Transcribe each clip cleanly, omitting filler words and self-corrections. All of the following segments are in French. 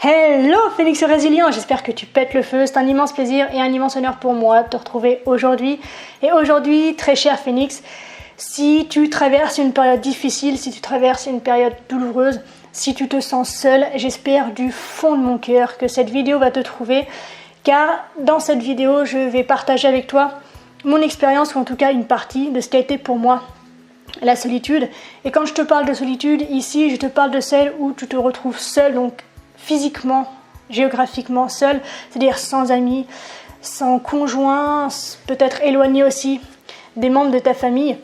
Hello Phénix Résilient, j'espère que tu pètes le feu, c'est un immense plaisir et un immense honneur pour moi de te retrouver aujourd'hui. Et aujourd'hui, très cher Phénix, si tu traverses une période difficile, si tu traverses une période douloureuse, si tu te sens seul, j'espère du fond de mon cœur que cette vidéo va te trouver, car dans cette vidéo, je vais partager avec toi mon expérience, ou en tout cas une partie de ce qu'a été pour moi la solitude. Et quand je te parle de solitude, ici, je te parle de celle où tu te retrouves seul, donc physiquement, géographiquement seul, c'est-à-dire sans amis, sans conjoint, peut-être éloigné aussi des membres de ta famille.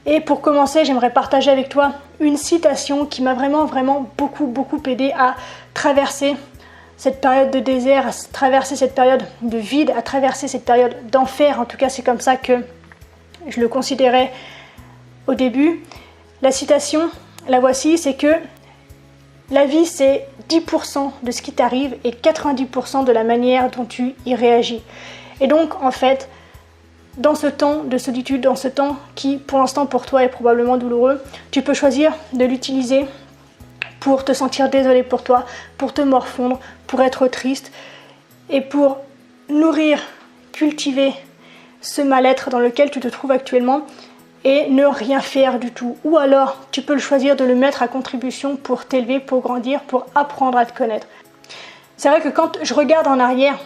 Et pour commencer, j'aimerais partager avec toi une citation qui m'a vraiment beaucoup aidé à traverser cette période de désert, à traverser cette période de vide, à traverser cette période d'enfer. En tout cas, c'est comme ça que je le considérais au début. La citation, la voici, c'est que la vie, c'est 10% de ce qui t'arrive et 90% de la manière dont tu y réagis. Et donc, en fait, dans ce temps de solitude, dans ce temps qui, pour l'instant, pour toi, est probablement douloureux, tu peux choisir de l'utiliser pour te sentir désolé pour toi, pour te morfondre, pour être triste et pour nourrir, cultiver ce mal-être dans lequel tu te trouves actuellement et ne rien faire du tout. Ou alors, tu peux le choisir de le mettre à contribution pour t'élever, pour grandir, pour apprendre à te connaître. C'est vrai que quand je regarde en arrière,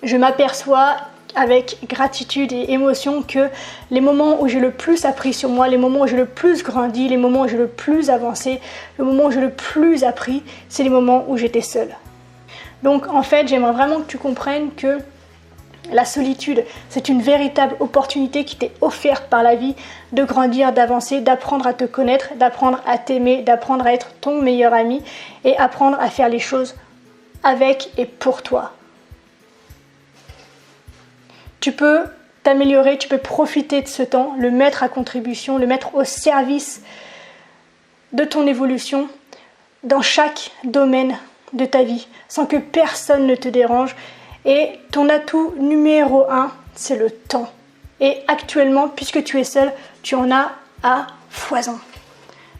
je m'aperçois avec gratitude et émotion que les moments où j'ai le plus appris sur moi, les moments où j'ai le plus grandi, les moments où j'ai le plus avancé, le moment où j'ai le plus appris, c'est les moments où j'étais seule. Donc en fait, j'aimerais vraiment que tu comprennes que la solitude, c'est une véritable opportunité qui t'est offerte par la vie de grandir, d'avancer, d'apprendre à te connaître, d'apprendre à t'aimer, d'apprendre à être ton meilleur ami et apprendre à faire les choses avec et pour toi. Tu peux t'améliorer, tu peux profiter de ce temps, le mettre à contribution, le mettre au service de ton évolution dans chaque domaine de ta vie, sans que personne ne te dérange. Et ton atout numéro 1, c'est le temps. Et actuellement, puisque tu es seul, tu en as à foison.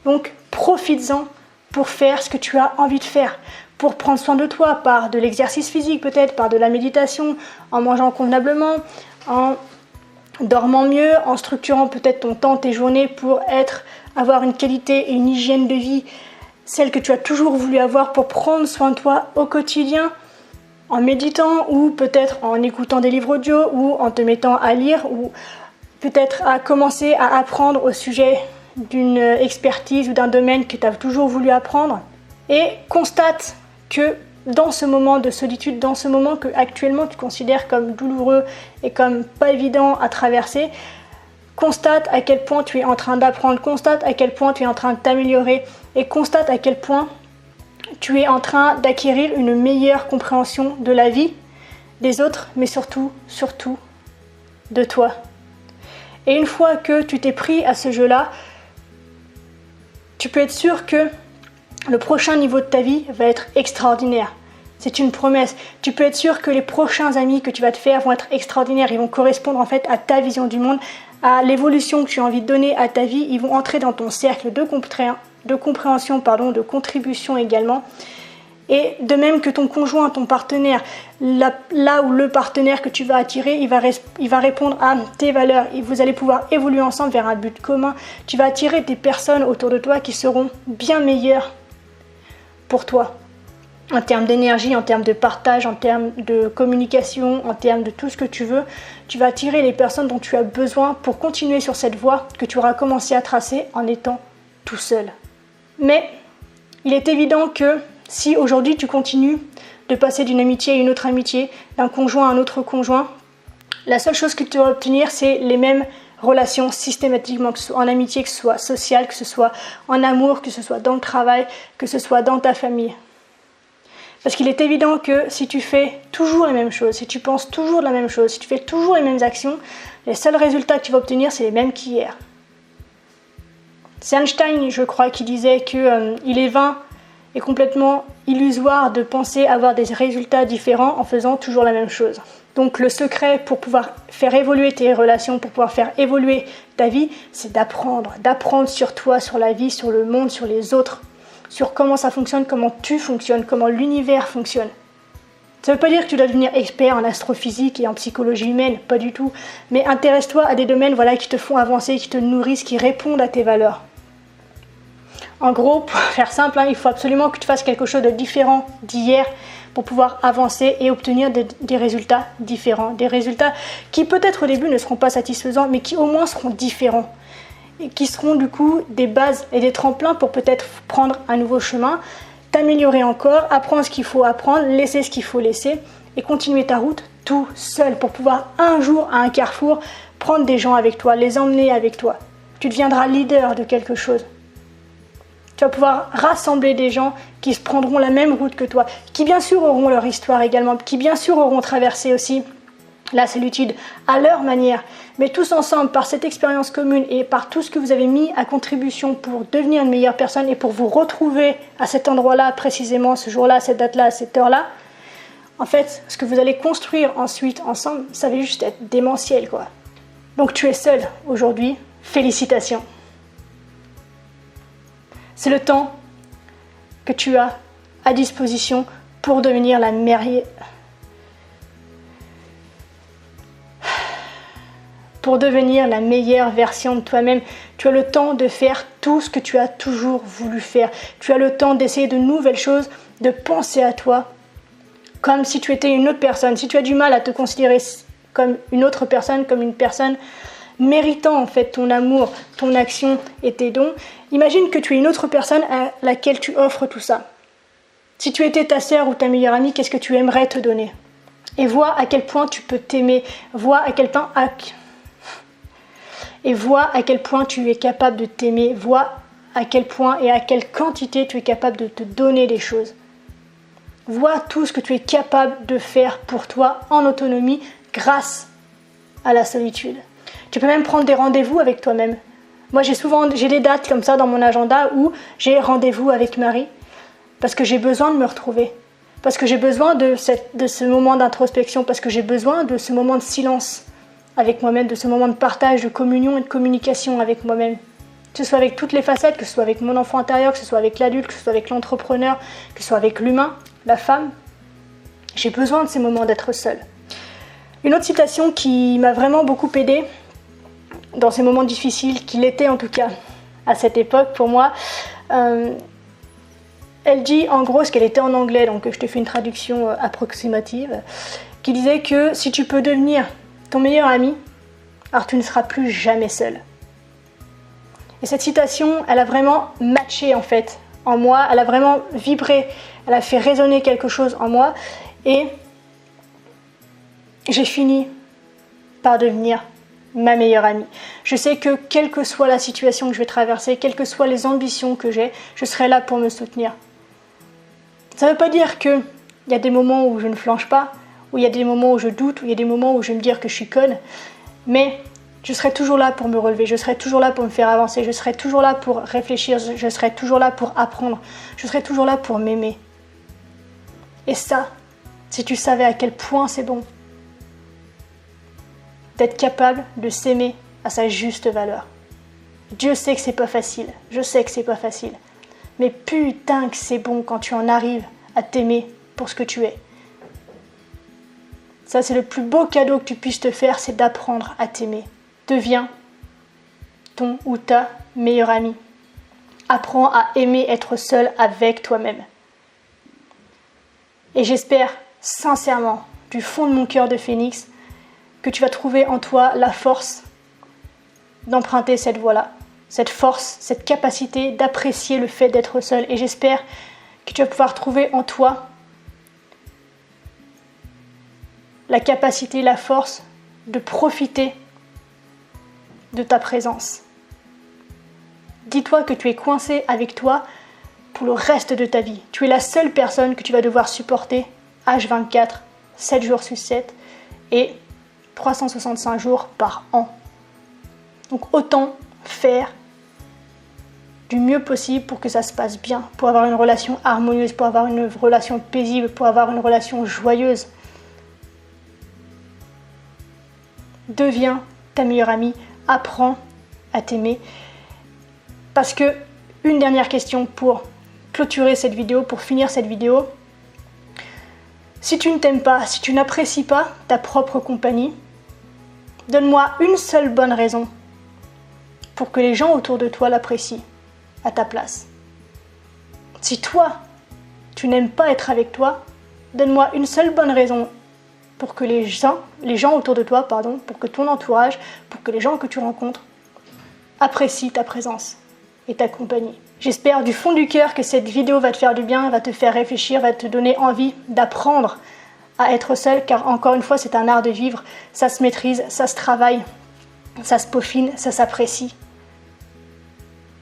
Donc, profites-en pour faire ce que tu as envie de faire. Pour prendre soin de toi par de l'exercice physique peut-être, par de la méditation, en mangeant convenablement, en dormant mieux, en structurant peut-être ton temps, tes journées pour avoir une qualité et une hygiène de vie, celle que tu as toujours voulu avoir pour prendre soin de toi au quotidien, en méditant ou peut-être en écoutant des livres audio ou en te mettant à lire ou peut-être à commencer à apprendre au sujet d'une expertise ou d'un domaine que tu as toujours voulu apprendre. Et constate que dans ce moment de solitude, dans ce moment que actuellement tu considères comme douloureux et comme pas évident à traverser, constate à quel point tu es en train d'apprendre, constate à quel point tu es en train de t'améliorer et constate à quel point tu es en train d'acquérir une meilleure compréhension de la vie, des autres, mais surtout de toi. Et une fois que tu t'es pris à ce jeu-là, tu peux être sûr que le prochain niveau de ta vie va être extraordinaire. C'est une promesse. Tu peux être sûr que les prochains amis que tu vas te faire vont être extraordinaires. Ils vont correspondre en fait à ta vision du monde, à l'évolution que tu as envie de donner à ta vie. Ils vont entrer dans ton cercle de compréhension, de contribution également. Et de même que ton conjoint, ton partenaire, là où le partenaire que tu vas attirer, il va répondre à tes valeurs. Et vous allez pouvoir évoluer ensemble vers un but commun. Tu vas attirer des personnes autour de toi qui seront bien meilleures pour toi. En termes d'énergie, en termes de partage, en termes de communication, en termes de tout ce que tu veux, tu vas attirer les personnes dont tu as besoin pour continuer sur cette voie que tu auras commencé à tracer en étant tout seul. Mais il est évident que si aujourd'hui tu continues de passer d'une amitié à une autre amitié, d'un conjoint à un autre conjoint, la seule chose que tu vas obtenir, c'est les mêmes relations systématiquement, que ce soit en amitié, que ce soit social, que ce soit en amour, que ce soit dans le travail, que ce soit dans ta famille. Parce qu'il est évident que si tu fais toujours les mêmes choses, si tu penses toujours de la même chose, si tu fais toujours les mêmes actions, les seuls résultats que tu vas obtenir, c'est les mêmes qu'hier. C'est Einstein, je crois, qui disait qu'il est vain et complètement illusoire de penser avoir des résultats différents en faisant toujours la même chose. Donc le secret pour pouvoir faire évoluer tes relations, pour pouvoir faire évoluer ta vie, c'est d'apprendre sur toi, sur la vie, sur le monde, sur les autres, sur comment ça fonctionne, comment tu fonctionnes, comment l'univers fonctionne. Ça ne veut pas dire que tu dois devenir expert en astrophysique et en psychologie humaine, pas du tout. Mais intéresse-toi à des domaines qui te font avancer, qui te nourrissent, qui répondent à tes valeurs. En gros, pour faire simple, il faut absolument que tu fasses quelque chose de différent d'hier pour pouvoir avancer et obtenir des résultats différents. Des résultats qui peut-être au début ne seront pas satisfaisants, mais qui au moins seront différents. Et qui seront du coup des bases et des tremplins pour peut-être prendre un nouveau chemin, t'améliorer encore, apprendre ce qu'il faut apprendre, laisser ce qu'il faut laisser et continuer ta route tout seul pour pouvoir un jour à un carrefour prendre des gens avec toi, les emmener avec toi. Tu deviendras leader de quelque chose. Tu vas pouvoir rassembler des gens qui se prendront la même route que toi, qui bien sûr auront leur histoire également, qui bien sûr auront traversé aussi la solitude à leur manière, mais tous ensemble, par cette expérience commune et par tout ce que vous avez mis à contribution pour devenir une meilleure personne et pour vous retrouver à cet endroit-là, précisément, ce jour-là, cette date-là, cette heure-là, en fait, ce que vous allez construire ensuite ensemble, ça va juste être démentiel, quoi. Donc tu es seul aujourd'hui, félicitations. C'est le temps que tu as à disposition pour devenir la meilleure version de toi-même. Tu as le temps de faire tout ce que tu as toujours voulu faire. Tu as le temps d'essayer de nouvelles choses, de penser à toi comme si tu étais une autre personne. Si tu as du mal à te considérer comme une autre personne, comme une personne méritant en fait ton amour, ton action et tes dons, imagine que tu es une autre personne à laquelle tu offres tout ça. Si tu étais ta sœur ou ta meilleure amie, qu'est-ce que tu aimerais te donner? Et vois à quel point tu peux t'aimer, vois à quel point tu es capable de t'aimer, vois à quel point et à quelle quantité tu es capable de te donner des choses. Vois tout ce que tu es capable de faire pour toi en autonomie grâce à la solitude. Tu peux même prendre des rendez-vous avec toi-même. Moi, j'ai des dates comme ça dans mon agenda où j'ai rendez-vous avec Marie parce que j'ai besoin de me retrouver, parce que j'ai besoin de ce moment d'introspection, parce que j'ai besoin de ce moment de silence avec moi-même, de ce moment de partage, de communion et de communication avec moi-même. Que ce soit avec toutes les facettes, que ce soit avec mon enfant intérieur, que ce soit avec l'adulte, que ce soit avec l'entrepreneur, que ce soit avec l'humain, la femme. J'ai besoin de ces moments d'être seule. Une autre citation qui m'a vraiment beaucoup aidée dans ces moments difficiles, qu'il était en tout cas à cette époque pour moi, elle dit en gros ce qu'elle était en anglais, donc je te fais une traduction approximative, qui disait que si tu peux devenir ton meilleur ami, alors tu ne seras plus jamais seul. Et cette citation, elle a vraiment matché en fait en moi, elle a vraiment vibré, elle a fait résonner quelque chose en moi et j'ai fini par devenir ma meilleure amie. Je sais que quelle que soit la situation que je vais traverser, quelles que soient les ambitions que j'ai, je serai là pour me soutenir. Ça ne veut pas dire qu'il y a des moments où je ne flanche pas, où il y a des moments où je doute, où il y a des moments où je vais me dire que je suis conne, mais je serai toujours là pour me relever, je serai toujours là pour me faire avancer, je serai toujours là pour réfléchir, je serai toujours là pour apprendre, je serai toujours là pour m'aimer. Et ça, si tu savais à quel point c'est bon d'être capable de s'aimer à sa juste valeur. Dieu sait que c'est pas facile, je sais que c'est pas facile, mais putain que c'est bon quand tu en arrives à t'aimer pour ce que tu es. Ça, c'est le plus beau cadeau que tu puisses te faire, c'est d'apprendre à t'aimer. Deviens ton ou ta meilleure amie. Apprends à aimer être seul avec toi-même. Et j'espère sincèrement, du fond de mon cœur de phénix, que tu vas trouver en toi la force d'emprunter cette voie-là, cette force, cette capacité d'apprécier le fait d'être seul. Et j'espère que tu vas pouvoir trouver en toi la capacité, la force de profiter de ta présence. Dis-toi que tu es coincé avec toi pour le reste de ta vie. Tu es la seule personne que tu vas devoir supporter H24, 7 jours sur 7 et 365 jours par an. Donc autant faire du mieux possible pour que ça se passe bien, pour avoir une relation harmonieuse, pour avoir une relation paisible, pour avoir une relation joyeuse. Deviens ta meilleure amie, apprends à t'aimer. Parce que, une dernière question pour clôturer cette vidéo, pour finir cette vidéo. Si tu ne t'aimes pas, si tu n'apprécies pas ta propre compagnie, donne-moi une seule bonne raison pour que les gens autour de toi l'apprécient à ta place. Si toi, tu n'aimes pas être avec toi, donne-moi une seule bonne raison pour que les gens autour de toi, pour que ton entourage, pour que les gens que tu rencontres apprécient ta présence et ta compagnie. J'espère du fond du cœur que cette vidéo va te faire du bien, va te faire réfléchir, va te donner envie d'apprendre à être seul, car encore une fois, c'est un art de vivre, ça se maîtrise, ça se travaille, ça se peaufine, ça s'apprécie.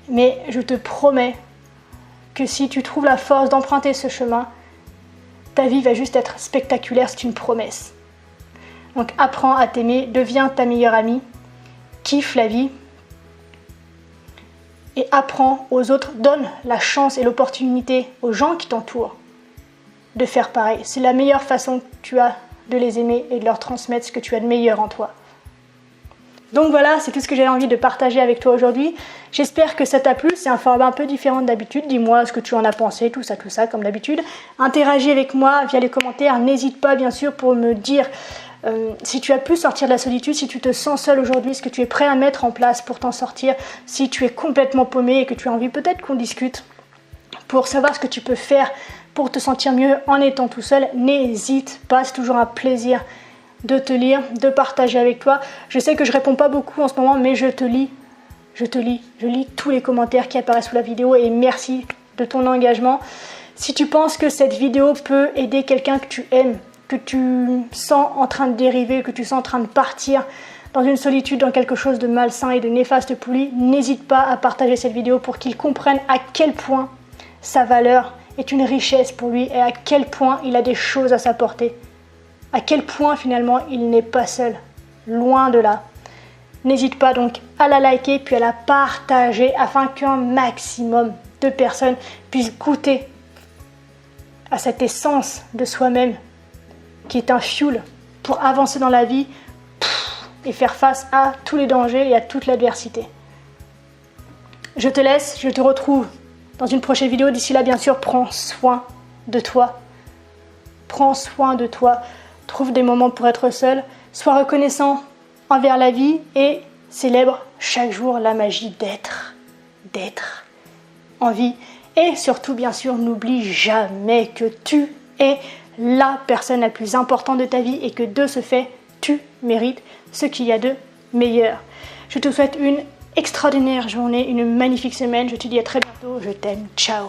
Mais je te promets que si tu trouves la force d'emprunter ce chemin, ta vie va juste être spectaculaire, c'est une promesse. Donc apprends à t'aimer, deviens ta meilleure amie, kiffe la vie et apprends aux autres, donne la chance et l'opportunité aux gens qui t'entourent de faire pareil. C'est la meilleure façon que tu as de les aimer et de leur transmettre ce que tu as de meilleur en toi. Donc voilà, c'est tout ce que j'avais envie de partager avec toi aujourd'hui. J'espère que ça t'a plu, c'est un format un peu différent d'habitude. Dis-moi ce que tu en as pensé, tout ça, comme d'habitude. Interagis avec moi via les commentaires. N'hésite pas, bien sûr, pour me dire si tu as pu sortir de la solitude, si tu te sens seul aujourd'hui, ce que tu es prêt à mettre en place pour t'en sortir, si tu es complètement paumé et que tu as envie peut-être qu'on discute pour savoir ce que tu peux faire pour te sentir mieux en étant tout seul. N'hésite pas, c'est toujours un plaisir de te lire, de partager avec toi. Je sais que je réponds pas beaucoup en ce moment, mais je lis tous les commentaires qui apparaissent sous la vidéo et merci de ton engagement. Si tu penses que cette vidéo peut aider quelqu'un que tu aimes, que tu sens en train de dériver, que tu sens en train de partir dans une solitude, dans quelque chose de malsain et de néfaste pour lui, n'hésite pas à partager cette vidéo pour qu'il comprenne à quel point sa valeur est une richesse pour lui et à quel point il a des choses à s'apporter. À quel point finalement il n'est pas seul, loin de là. N'hésite pas donc à la liker puis à la partager afin qu'un maximum de personnes puissent goûter à cette essence de soi-même qui est un fuel pour avancer dans la vie et faire face à tous les dangers et à toute l'adversité. Je te laisse, je te retrouve dans une prochaine vidéo. D'ici là, bien sûr, prends soin de toi. Prends soin de toi. Trouve des moments pour être seul, sois reconnaissant envers la vie et célèbre chaque jour la magie d'être en vie. Et surtout, bien sûr, n'oublie jamais que tu es la personne la plus importante de ta vie et que de ce fait, tu mérites ce qu'il y a de meilleur. Je te souhaite une extraordinaire journée, une magnifique semaine. Je te dis à très bientôt. Je t'aime. Ciao.